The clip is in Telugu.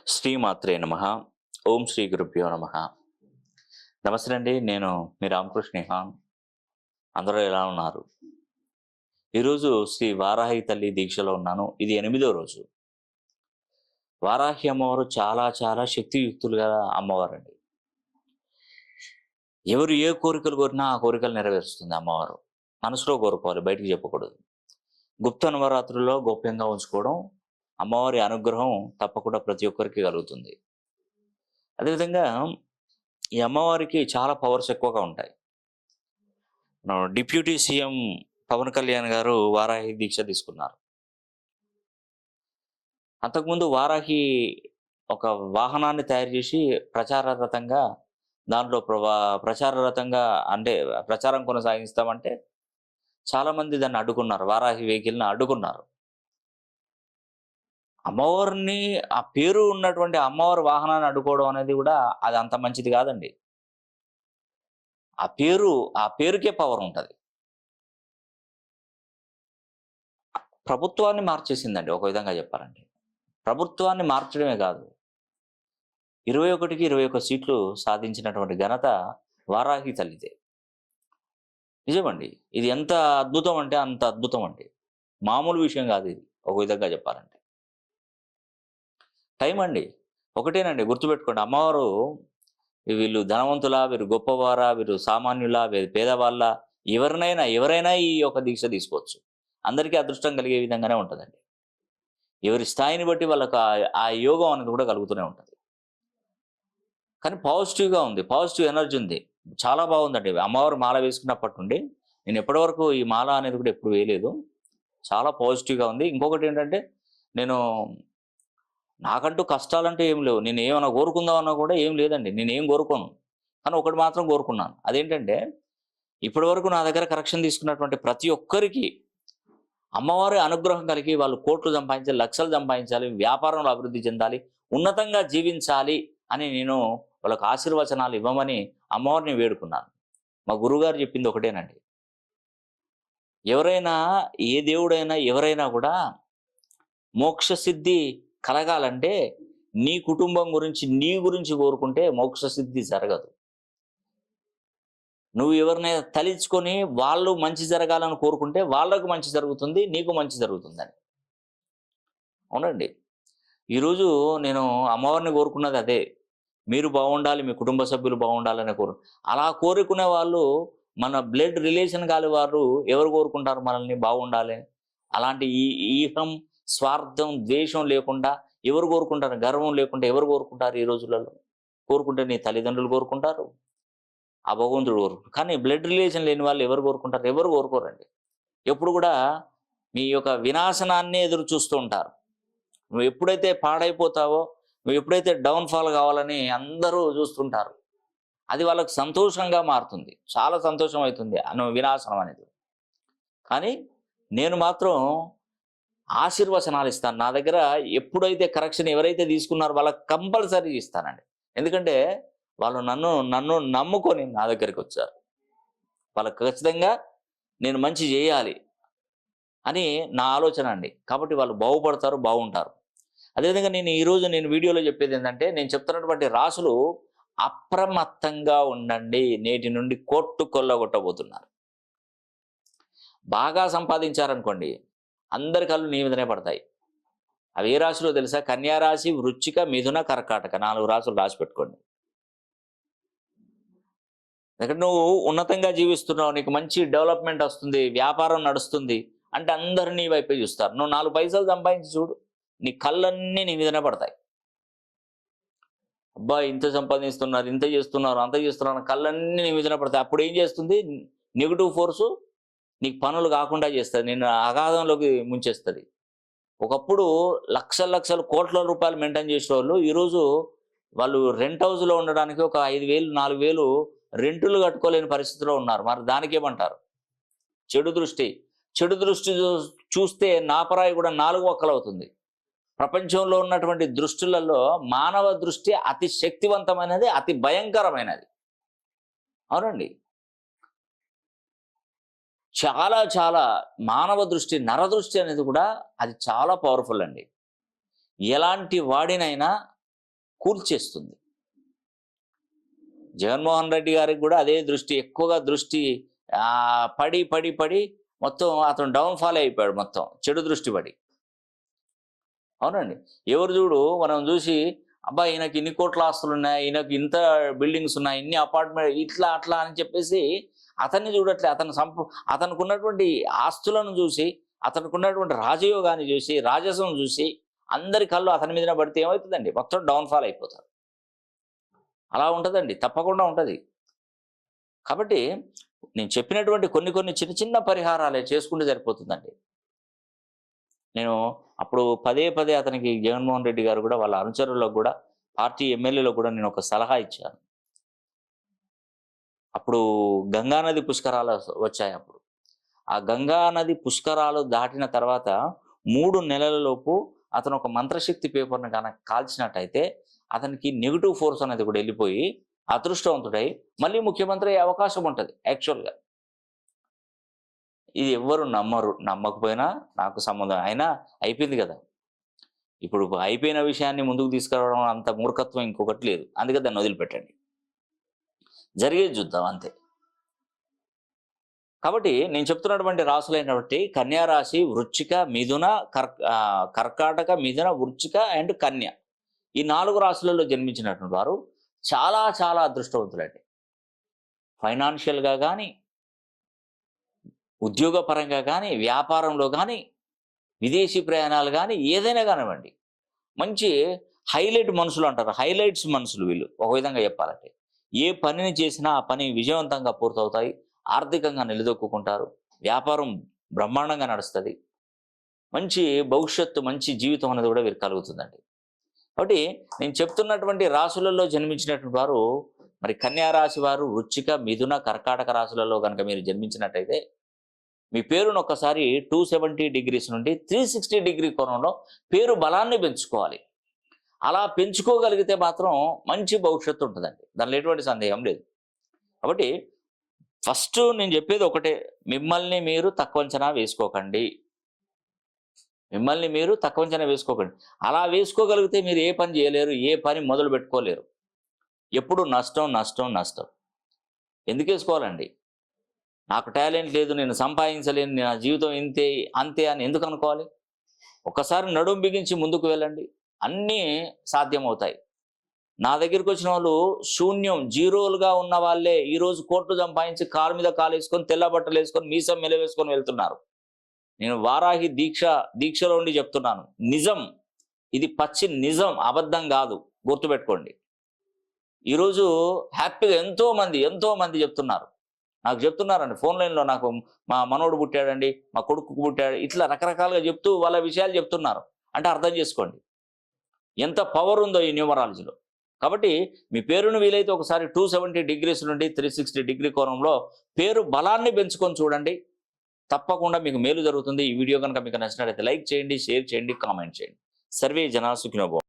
శ్రీమాత్రే నమః. ఓం శ్రీ గురుభ్యో నమః. నమస్తే అండి. నేను మీ రామకృష్ణ హాన్. అందరూ ఎలా ఉన్నారు? ఈరోజు శ్రీ వారాహి తల్లి దీక్షలో ఉన్నాను. ఇది 8వ రోజు. వారాహి అమ్మవారు చాలా చాలా శక్తియుక్తులు గల అమ్మవారండి. ఎవరు ఏ కోరికలు కోరినా ఆ కోరికలు నెరవేరుస్తుంది అమ్మవారు. మనసులో కోరుకోవాలి, బయటికి చెప్పకూడదు. గుప్త నవరాత్రుల్లో గోప్యంగా ఉంచుకోవడం, అమ్మవారి అనుగ్రహం తప్పకుండా ప్రతి ఒక్కరికి కలుగుతుంది. అదేవిధంగా ఈ అమ్మవారికి చాలా పవర్స్ ఎక్కువగా ఉంటాయి. డిప్యూటీ సీఎం పవన్ కళ్యాణ్ గారు వారాహి దీక్ష తీసుకున్నారు. అంతకుముందు వారాహి ఒక వాహనాన్ని తయారు చేసి ప్రచారరతంగా దాంట్లో ప్రచారరతంగా అంటే ప్రచారం కొనసాగిస్తామంటే చాలామంది దాన్ని అడ్డుకున్నారు. వారాహి వెహికల్ని అడ్డుకున్నారు. అమ్మవారిని ఆ పేరు ఉన్నటువంటి అమ్మవారి వాహనాన్ని అడ్డుకోవడం అనేది కూడా అది అంత మంచిది కాదండి. ఆ పేరుకే పవర్ ఉంటుంది. ప్రభుత్వాన్ని మార్చేసిందండి ఒక విధంగా చెప్పాలంటే. ప్రభుత్వాన్ని మార్చడమే కాదు, 21కి 21 సీట్లు సాధించినటువంటి ఘనత వారాహి తల్లిదే. నిజమండి. ఇది ఎంత అద్భుతం అంటే అంత అద్భుతం అండి. మామూలు విషయం కాదు ఇది ఒక విధంగా చెప్పాలంటే. టైం అండి ఒకటేనండి, గుర్తుపెట్టుకోండి. అమ్మవారు వీళ్ళు ధనవంతులా, వీరు గొప్పవారా, వీరు సామాన్యులా, వీరు పేదవాళ్ళ, ఎవరైనా ఈ యొక్క దీక్ష తీసుకోవచ్చు. అందరికీ అదృష్టం కలిగే విధంగానే ఉంటుందండి. ఎవరి స్థాయిని బట్టి వాళ్ళకు ఆ యోగం అనేది కూడా కలుగుతూనే ఉంటుంది. కానీ పాజిటివ్గా ఉంది, పాజిటివ్ ఎనర్జీ ఉంది. చాలా బాగుందండి. అమ్మవారు మాల వేసుకున్నప్పటి నుండి నేను ఎప్పటివరకు ఈ మాల అనేది కూడా ఎప్పుడు వేయలేదు. చాలా పాజిటివ్గా ఉంది. ఇంకొకటి ఏంటంటే, నాకంటూ కష్టాలంటూ ఏం లేవు. నేను ఏమైనా కోరుకుందామన్నా కూడా ఏం లేదండి. నేనేం కోరుకోను. కానీ ఒకటి మాత్రం కోరుకున్నాను. అదేంటంటే, ఇప్పటివరకు నా దగ్గర కరెక్షన్ తీసుకున్నటువంటి ప్రతి ఒక్కరికి అమ్మవారి అనుగ్రహం కలిగి వాళ్ళు కోట్లు సంపాదించాలి, లక్షలు సంపాదించాలి, వ్యాపారంలో అభివృద్ధి చెందాలి, ఉన్నతంగా జీవించాలి అని నేను వాళ్ళకు ఆశీర్వచనాలు ఇవ్వమని అమ్మవారిని వేడుకున్నాను. మా గురువుగారు చెప్పింది ఒకటేనండి. ఏ దేవుడైనా ఎవరైనా కూడా మోక్ష సిద్ధి కలగాలంటే నీ కుటుంబం గురించి, నీ గురించి కోరుకుంటే మోక్ష సిద్ధి జరగదు. నువ్వు ఎవరినైనా తలుచుకొని వాళ్ళు మంచి జరగాలని కోరుకుంటే వాళ్ళకు మంచి జరుగుతుంది, నీకు మంచి జరుగుతుందని. అవునండి. ఈరోజు నేను అమ్మవారిని కోరుకున్నది అదే. మీరు బాగుండాలి, మీ కుటుంబ సభ్యులు బాగుండాలని అలా కోరుకునే వాళ్ళు, మన బ్లడ్ రిలేషన్ కాని వారు ఎవరు కోరుకుంటారు మనల్ని బాగుండాలి? అలాంటి ఈహం, స్వార్థం, ద్వేషం లేకుండా ఎవరు కోరుకుంటారు? గర్వం లేకుండా ఎవరు కోరుకుంటారు ఈ రోజులలో? కోరుకుంటే నీ తల్లిదండ్రులు కోరుకుంటారు, ఆ భగవంతుడు కోరుకుంటారు. కానీ బ్లడ్ రిలేషన్ లేని వాళ్ళు ఎవరు కోరుకుంటారు? ఎవరు కోరుకోరండి. ఎప్పుడు కూడా మీ యొక్క వినాశనాన్నే ఎదురు చూస్తూ ఉంటారు. నువ్వు ఎప్పుడైతే పాడైపోతావో, నువ్వు ఎప్పుడైతే డౌన్ఫాల్ కావాలని అందరూ చూస్తుంటారు, అది వాళ్ళకు సంతోషంగా మారుతుంది. చాలా సంతోషం అవుతుంది నువ్వు వినాశనం అనేది. కానీ నేను మాత్రం ఆశీర్వచనాలు ఇస్తాను. నా దగ్గర ఎప్పుడైతే కరెక్షన్ ఎవరైతే తీసుకున్నారో వాళ్ళకి కంపల్సరీ ఇస్తానండి. ఎందుకంటే వాళ్ళు నన్ను నమ్ముకొని నా దగ్గరికి వచ్చారు. వాళ్ళకి ఖచ్చితంగా నేను మంచి చేయాలి అని నా ఆలోచన అండి. కాబట్టి వాళ్ళు బాగుపడతారు, బాగుంటారు. అదేవిధంగా ఈరోజు వీడియోలో చెప్పేది ఏంటంటే, నేను చెప్తున్నటువంటి రాసులు అప్రమత్తంగా ఉండండి. నేటి నుండి కోట్టు కొల్లగొట్టబోతున్నారు. బాగా సంపాదించారనుకోండి, అందరి కళ్ళు నీ మీదనే పడతాయి. అవి ఏ రాశిలో తెలుసా? కన్యా రాశి, వృశ్చిక, మిథున, కర్కాటక 4 రాశులు రాసి పెట్టుకోండి. ఎందుకంటే నువ్వు ఉన్నతంగా జీవిస్తున్నావు, నీకు మంచి డెవలప్మెంట్ వస్తుంది, వ్యాపారం నడుస్తుంది అంటే అందరూ నీ వైపే చూస్తారు. నువ్వు 4 పైసలు సంపాదించి చూడు, నీ కళ్ళన్నీ నీ మీదనే పడతాయి. అబ్బా ఇంత సంపాదిస్తున్నారు, ఇంత చేస్తున్నారు, అంత చేస్తున్నారు, కళ్ళన్నీ నీ మీదనే పడతాయి. అప్పుడు ఏం చేస్తుంది? నెగిటివ్ ఫోర్సు నీకు పనులు కాకుండా చేస్తుంది, నేను అగాధంలోకి ముంచేస్తుంది. ఒకప్పుడు లక్షల కోట్ల రూపాయలు మెయింటైన్ చేసే వాళ్ళు ఈరోజు వాళ్ళు రెంట్ హౌస్లో ఉండడానికి ఒక 5,000 4,000 రెంటులు కట్టుకోలేని పరిస్థితిలో ఉన్నారు. మరి దానికేమంటారు? చెడు దృష్టి చూస్తే నాపరాయి కూడా 4 ఒక్కలవుతుంది. ప్రపంచంలో ఉన్నటువంటి దృష్టిలలో మానవ దృష్టి అతి శక్తివంతమైనది, అతి భయంకరమైనది. అవునండి. చాలా మానవ దృష్టి, నరదృష్టి అనేది కూడా అది చాలా పవర్ఫుల్ అండి. ఎలాంటి వాడినైనా కూల్చేస్తుంది. జగన్మోహన్ రెడ్డి గారికి కూడా అదే దృష్టి, ఎక్కువగా దృష్టి పడి పడి పడి మొత్తం అతను డౌన్ఫాల్ అయిపోయాడు, మొత్తం చెడు దృష్టి పడి. అవునండి. ఎవరు చూడు మనం చూసి అబ్బా ఈయనకి ఇన్ని కోట్ల ఆస్తులు ఉన్నాయి, ఈయనకి ఇంత బిల్డింగ్స్ ఉన్నాయి, ఇన్ని అపార్ట్మెంట్, ఇట్లా అట్లా అని చెప్పేసి అతన్ని చూడట్లే. అతనికి ఉన్నటువంటి ఆస్తులను చూసి, అతనికి ఉన్నటువంటి రాజయోగాన్ని చూసి, రాజసం చూసి అందరి కళ్ళు అతని మీదనే పడితే ఏమవుతుందండి, మొత్తం డౌన్ఫాల్ అయిపోతారు. అలా ఉంటుందండి, తప్పకుండా ఉంటుంది. కాబట్టి నేను చెప్పినటువంటి కొన్ని కొన్ని చిన్న చిన్న పరిహారాలే చేసుకుంటే సరిపోతుందండి. నేను అప్పుడు పదే పదే అతనికి జగన్మోహన్ రెడ్డి గారు కూడా వాళ్ళ అనుచరులకు కూడా, పార్టీ ఎమ్మెల్యేలకు కూడా నేను ఒక సలహా ఇచ్చాను. అప్పుడు గంగానది పుష్కరాలు వచ్చాయి. అప్పుడు ఆ గంగానది పుష్కరాలు దాటిన తర్వాత 3 నెలలలోపు అతను ఒక మంత్రశక్తి పేపర్ని కనుక కాల్చినట్టయితే అతనికి నెగిటివ్ ఫోర్స్ అనేది కూడా వెళ్ళిపోయి అదృష్టవంతుడై మళ్ళీ ముఖ్యమంత్రి అయ్యే అవకాశం ఉంటుంది. యాక్చువల్గా ఇది ఎవ్వరు నమ్మరు, నమ్మకపోయినా నాకు సంబంధం, అయినా అయిపోయింది కదా. ఇప్పుడు అయిపోయిన విషయాన్ని ముందుకు తీసుకురావడం అంత మూర్ఖత్వం ఇంకొకటి లేదు. అందుకే దాన్ని వదిలిపెట్టండి, జరిగేది చూద్దాం అంతే. కాబట్టి నేను చెప్తున్నటువంటి రాసులైనటువంటి కన్యా రాశి, వృశ్చిక, మిథున, కర్కాటక, మిథున, వృశ్చిక అండ్ కన్య, ఈ 4 రాశులలో జన్మించినటువంటి వారు చాలా చాలా అదృష్టవంతులండి. ఫైనాన్షియల్గా కానీ, ఉద్యోగపరంగా కానీ, వ్యాపారంలో కానీ, విదేశీ ప్రయాణాలు కానీ, ఏదైనా కానివ్వండి, మంచి హైలైట్ మనుషులు అంటారు, హైలైట్స్ మనుషులు వీళ్ళు. ఒక విధంగా చెప్పాలంటే ఏ పనిని చేసినా ఆ పని విజయవంతంగా పూర్తవుతాయి, ఆర్థికంగా నిలదొక్కుంటారు, వ్యాపారం బ్రహ్మాండంగా నడుస్తుంది, మంచి భవిష్యత్తు, మంచి జీవితం అనేది కూడా వీరికి కలుగుతుందండి. కాబట్టి నేను చెప్తున్నటువంటి రాశులలో జన్మించినటువంటి వారు, మరి కన్యా రాశి వారు, వృశ్చిక, మిథున, కర్కాటక రాశులలో కనుక మీరు జన్మించినట్టయితే మీ పేరును ఒక్కసారి 270 degrees నుండి 360 degree కోణంలో పేరు బలాన్ని పెంచుకోవాలి. అలా పెంచుకోగలిగితే మాత్రం మంచి భవిష్యత్తు ఉంటుందండి, దానిలో ఎటువంటి సందేహం లేదు. కాబట్టి ఫస్ట్ నేను చెప్పేది ఒకటే, మిమ్మల్ని మీరు తక్కువ అంచనా వేసుకోకండి. మిమ్మల్ని మీరు తక్కువ అంచనా వేసుకోకండి. అలా వేసుకోగలిగితే మీరు ఏ పని చేయలేరు, ఏ పని మొదలు పెట్టుకోలేరు. ఎప్పుడు నష్టం నష్టం నష్టం. ఎందుకు వేసుకోవాలండి? నాకు టాలెంట్ లేదు, నేను సంపాదించలేను, నా జీవితం ఇంతే అంతే అని ఎందుకు అనుకోవాలి? ఒక్కసారి నడుం బిగించి ముందుకు వెళ్ళండి, అన్నీ సాధ్యమవుతాయి. నా దగ్గరికి వచ్చిన వాళ్ళు శూన్యం, జీరోలుగా ఉన్న వాళ్ళే ఈరోజు కోట్లు సంపాదించి కాలు మీద కాలు వేసుకొని, తెల్ల బట్టలు వేసుకొని, మీసం మెలవేసుకొని వెళ్తున్నారు. నేను వారాహి దీక్షలో ఉండి చెప్తున్నాను, నిజం, ఇది పచ్చి నిజం, అబద్ధం కాదు, గుర్తుపెట్టుకోండి. ఈరోజు హ్యాపీగా ఎంతో మంది చెప్తున్నారు, నాకు చెప్తున్నారండి ఫోన్ లైన్లో, నాకు మా మనోడు పుట్టాడండి, మా కొడుకు పుట్టాడు, ఇట్లా రకరకాలుగా చెప్తూ వాళ్ళ విషయాలు చెప్తున్నారు. అంటే అర్థం చేసుకోండి ఎంత పవర్ ఉందో ఈ న్యూమరాలజీలో. కాబట్టి మీ పేరును వీలైతే ఒకసారి 270 degrees నుండి 360 degree కోణంలో పేరు బలాన్ని పెంచుకొని చూడండి, తప్పకుండా మీకు మేలు జరుగుతుంది. ఈ వీడియో కనుక మీకు నచ్చినట్లయితే లైక్ చేయండి, షేర్ చేయండి, కామెంట్ చేయండి. సర్వే జనా సుఖినో భవంతు.